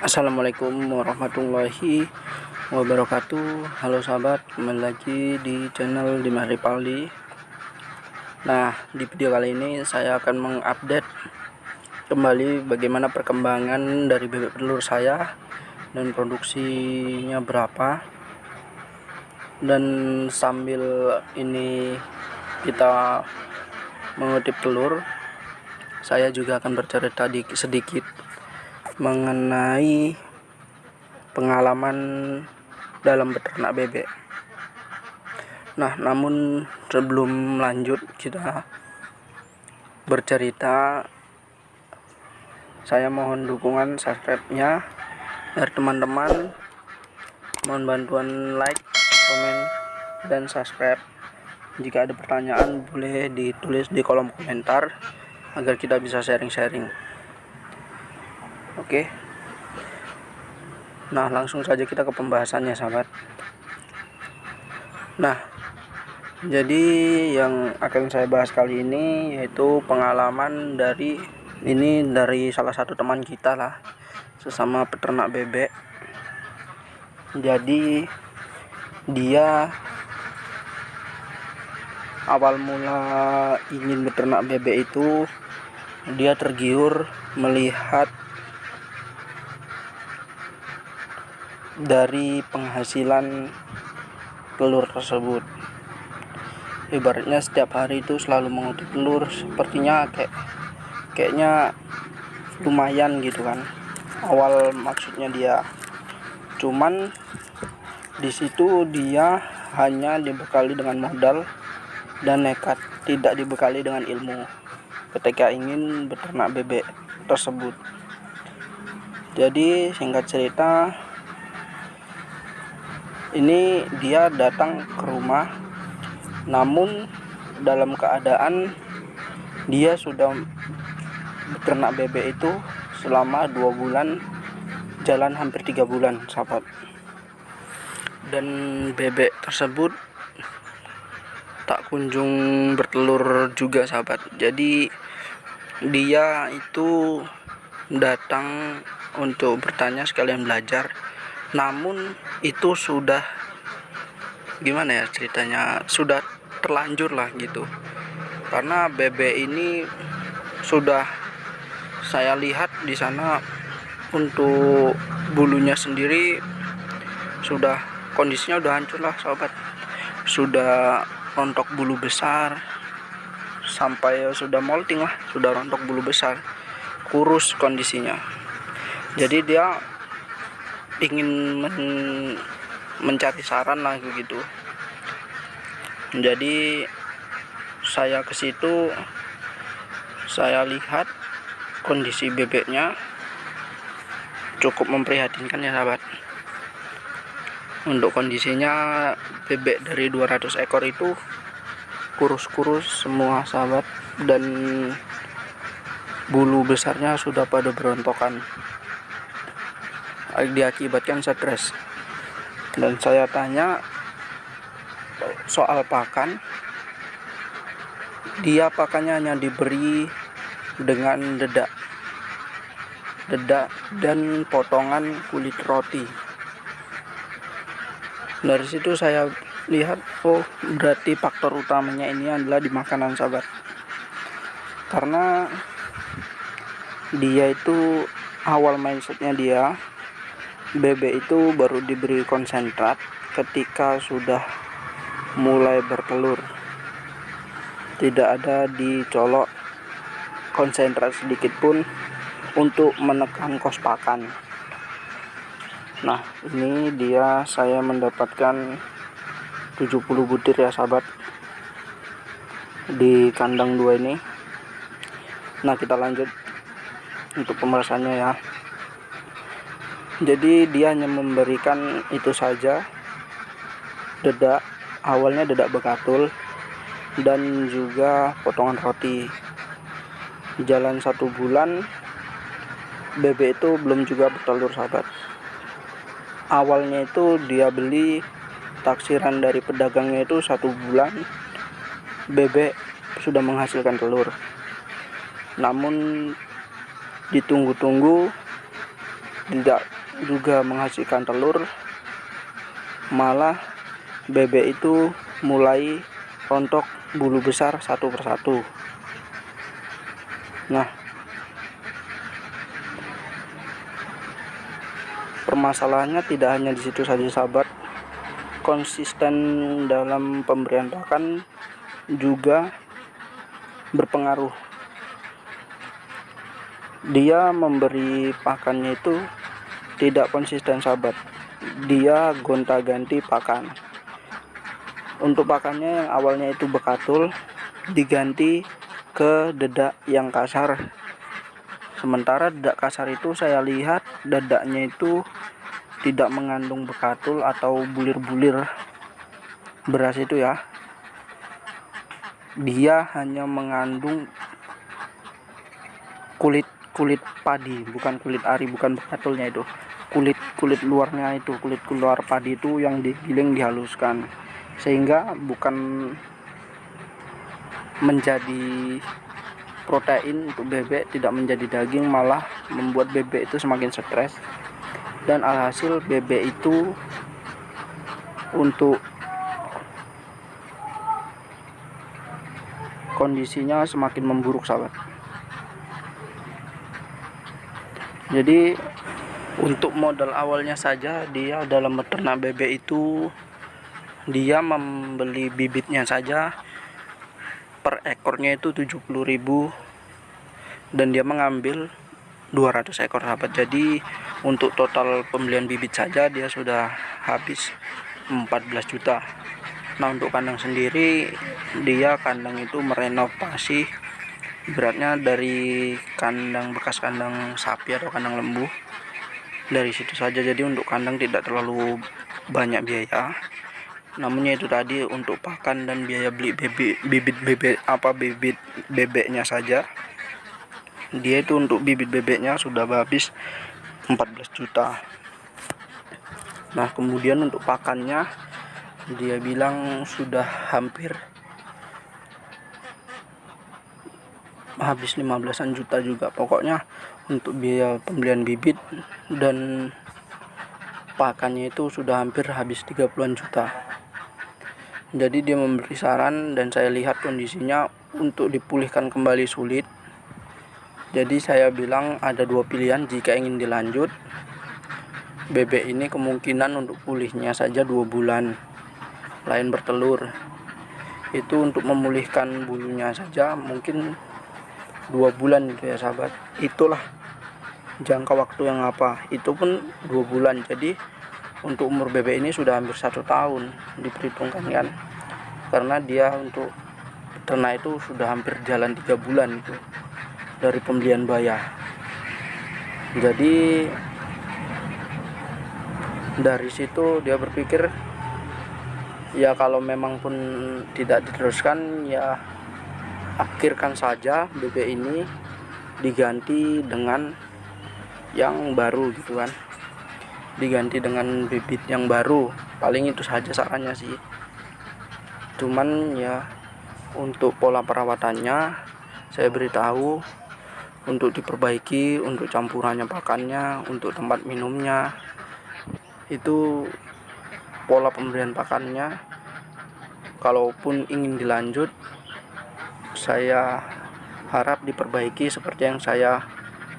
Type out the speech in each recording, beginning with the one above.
Assalamualaikum warahmatullahi wabarakatuh. Halo sahabat, kembali lagi di channel Dimas Ripaldi. Nah, di video kali ini saya akan mengupdate kembali bagaimana perkembangan dari bebek telur saya dan produksinya berapa. Dan sambil ini kita mengutip telur, saya juga akan bercerita sedikit mengenai pengalaman dalam beternak bebek. Nah, namun sebelum lanjut kita bercerita, saya mohon dukungan subscribe-nya dari teman-teman. Mohon bantuan like, komen, dan subscribe. Jika ada pertanyaan boleh ditulis di kolom komentar agar kita bisa sharing-sharing. Oke. Nah, langsung saja kita ke pembahasannya, sahabat. Nah, jadi yang akan saya bahas kali ini yaitu pengalaman dari salah satu teman kita lah, sesama peternak bebek. Jadi dia awal mula ingin beternak bebek itu dia tergiur melihat dari penghasilan telur tersebut. Ibaratnya setiap hari itu selalu mengutip telur, sepertinya kayaknya lumayan gitu kan. Awal maksudnya dia, cuman di situ dia hanya dibekali dengan modal dan nekat, tidak dibekali dengan ilmu ketika ingin beternak bebek tersebut. Jadi singkat cerita, ini dia datang ke rumah, namun dalam keadaan dia sudah beternak bebek itu selama 2 bulan, jalan hampir 3 bulan, sahabat. Dan bebek tersebut tak kunjung bertelur juga, sahabat. Jadi dia itu datang untuk bertanya sekalian belajar, namun itu sudah gimana ya ceritanya, sudah terlanjur lah gitu. Karena bebek ini sudah saya lihat di sana untuk bulunya sendiri sudah kondisinya udah hancur lah, sahabat. Sudah rontok bulu besar, sampai sudah molting lah, sudah rontok bulu besar, kurus kondisinya. Jadi dia ingin mencari saran lah gitu. Jadi saya ke situ, saya lihat kondisi bebeknya cukup memprihatinkan ya, sahabat. Untuk kondisinya bebek dari 200 ekor itu kurus-kurus semua, sahabat, dan bulu besarnya sudah pada berontokan, diakibatkan stres. Dan saya tanya soal pakan, dia pakannya hanya diberi dengan dedak dan potongan kulit roti. Dari situ saya lihat, oh berarti faktor utamanya ini adalah di makanan, sahabat. Karena dia itu awal mindsetnya dia, bebek itu baru diberi konsentrat ketika sudah mulai bertelur, tidak ada dicolok konsentrat sedikit pun untuk menekan kos pakan. Nah, ini dia saya mendapatkan 70 butir ya, sahabat, di kandang 2 ini. Nah, kita lanjut untuk pemerasannya ya. Jadi dia hanya memberikan itu saja, dedak, awalnya dedak bekatul dan juga potongan roti. Jalan 1 bulan bebek itu belum juga bertelur, sahabat. Awalnya itu dia beli taksiran dari pedagangnya itu 1 bulan bebek sudah menghasilkan telur. Namun ditunggu-tunggu tidak juga menghasilkan telur, malah bebek itu mulai rontok bulu besar satu persatu. Nah, permasalahannya tidak hanya di situ saja sahabat. Konsisten dalam pemberian pakan juga berpengaruh. Dia memberi pakannya itu tidak konsisten sahabat. Dia gonta-ganti pakan. Untuk pakannya yang awalnya itu bekatul diganti ke dedak yang kasar. Sementara dedak kasar itu saya lihat dedaknya itu tidak mengandung bekatul atau bulir-bulir beras itu ya. Dia hanya mengandung kulit padi, bukan kulit ari, bukan bekatulnya itu. Kulit luarnya itu, kulit luar padi itu yang digiling dihaluskan. Sehingga bukan menjadi protein untuk bebek, tidak menjadi daging, malah membuat bebek itu semakin stres. Dan alhasil bebek itu untuk kondisinya semakin memburuk sahabat. Jadi untuk modal awalnya saja dia dalam beternak bebek itu dia membeli bibitnya saja per ekornya itu 70.000 dan dia mengambil 200 ekor sahabat. Jadi untuk total pembelian bibit saja dia sudah habis 14 juta. Nah, untuk kandang sendiri dia kandang itu merenovasi, beratnya dari kandang bekas kandang sapi atau kandang lembu, dari situ saja. Jadi untuk kandang tidak terlalu banyak biaya, namanya itu tadi untuk pakan dan biaya beli bibit bebeknya saja. Dia itu untuk bibit bebeknya sudah habis 14 juta. Nah, kemudian untuk pakannya dia bilang sudah hampir habis 15-an juta juga. Pokoknya untuk biaya pembelian bibit dan pakannya itu sudah hampir habis 30-an juta. Jadi dia memberi saran dan saya lihat kondisinya untuk dipulihkan kembali sulit. Jadi saya bilang ada dua pilihan jika ingin dilanjut. Bebek ini kemungkinan untuk pulihnya saja 2 bulan, lain bertelur. Itu untuk memulihkan bulunya saja mungkin 2 bulan gitu ya sahabat. Itulah jangka waktu yang itu pun 2 bulan. Jadi untuk umur bebek ini sudah hampir 1 tahun diperhitungkan kan, karena dia untuk ternak itu sudah hampir jalan 3 bulan itu dari pembelian bayar. Jadi dari situ dia berpikir ya kalau memang pun tidak diteruskan ya akhirkan saja bebek ini, diganti dengan yang baru gitu kan, diganti dengan bibit yang baru. Paling itu saja sarannya sih. Cuman ya untuk pola perawatannya saya beritahu untuk diperbaiki, untuk campurannya pakannya, untuk tempat minumnya, itu pola pemberian pakannya kalaupun ingin dilanjut saya harap diperbaiki seperti yang saya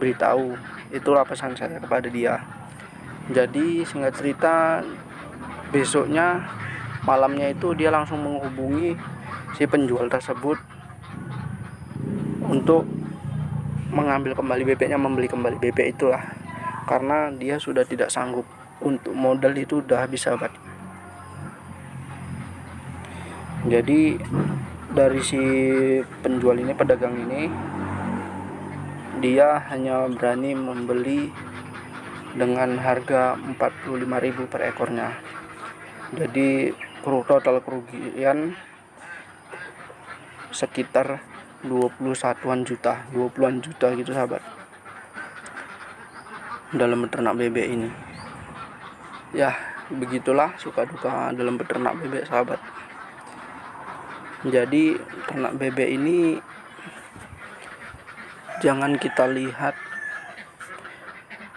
beritahu. Itulah pesan saya kepada dia. Jadi singkat cerita, besoknya malamnya itu dia langsung menghubungi si penjual tersebut untuk mengambil kembali bebeknya, membeli kembali bebek itulah, karena dia sudah tidak sanggup. Untuk modal itu udah habis sahabat. Jadi dari si penjual ini, pedagang ini, dia hanya berani membeli dengan harga 45.000 per ekornya. Jadi total kerugian sekitar 20-an juta gitu sahabat dalam beternak bebek ini. Ya begitulah suka duka dalam beternak bebek sahabat. Jadi ternak bebek ini jangan kita lihat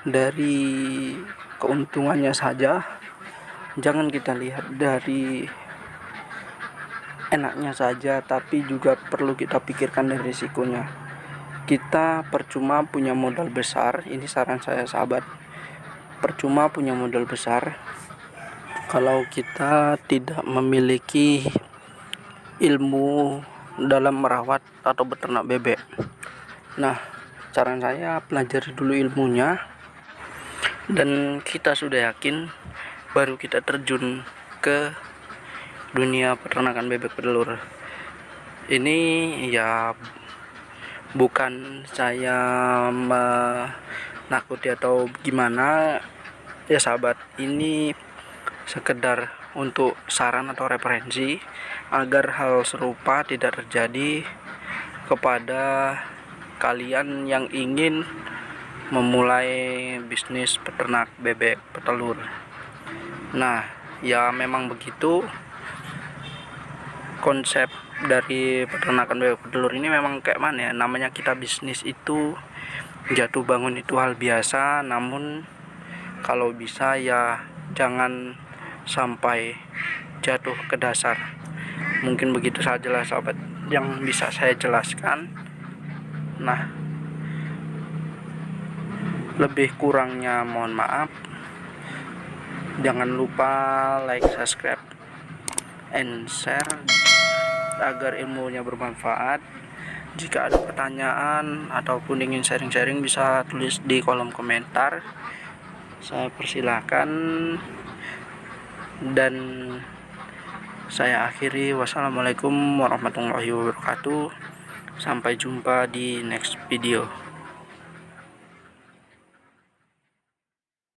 dari keuntungannya saja, jangan kita lihat dari enaknya saja, tapi juga perlu kita pikirkan dari risikonya. Kita percuma punya modal besar, ini saran saya sahabat, percuma punya modal besar kalau kita tidak memiliki ilmu dalam merawat atau beternak bebek. Nah, saran saya pelajari dulu ilmunya, dan kita sudah yakin baru kita terjun ke dunia peternakan bebek petelur. Ini ya bukan saya menakuti atau gimana ya sahabat, ini sekedar untuk saran atau referensi agar hal serupa tidak terjadi kepada kalian yang ingin memulai bisnis peternak bebek petelur. Nah, ya memang begitu konsep dari peternakan bebek petelur ini. Memang kayak mana ya, namanya kita bisnis itu jatuh bangun itu hal biasa, namun kalau bisa ya jangan sampai jatuh ke dasar. Mungkin begitu sajalah sahabat yang bisa saya jelaskan. Nah, lebih kurangnya mohon maaf. Jangan lupa like, subscribe, and share agar ilmunya bermanfaat. Jika ada pertanyaan ataupun ingin sharing-sharing, bisa tulis di kolom komentar, saya persilahkan. Dan saya akhiri, wassalamualaikum warahmatullahi wabarakatuh. Sampai jumpa di next video.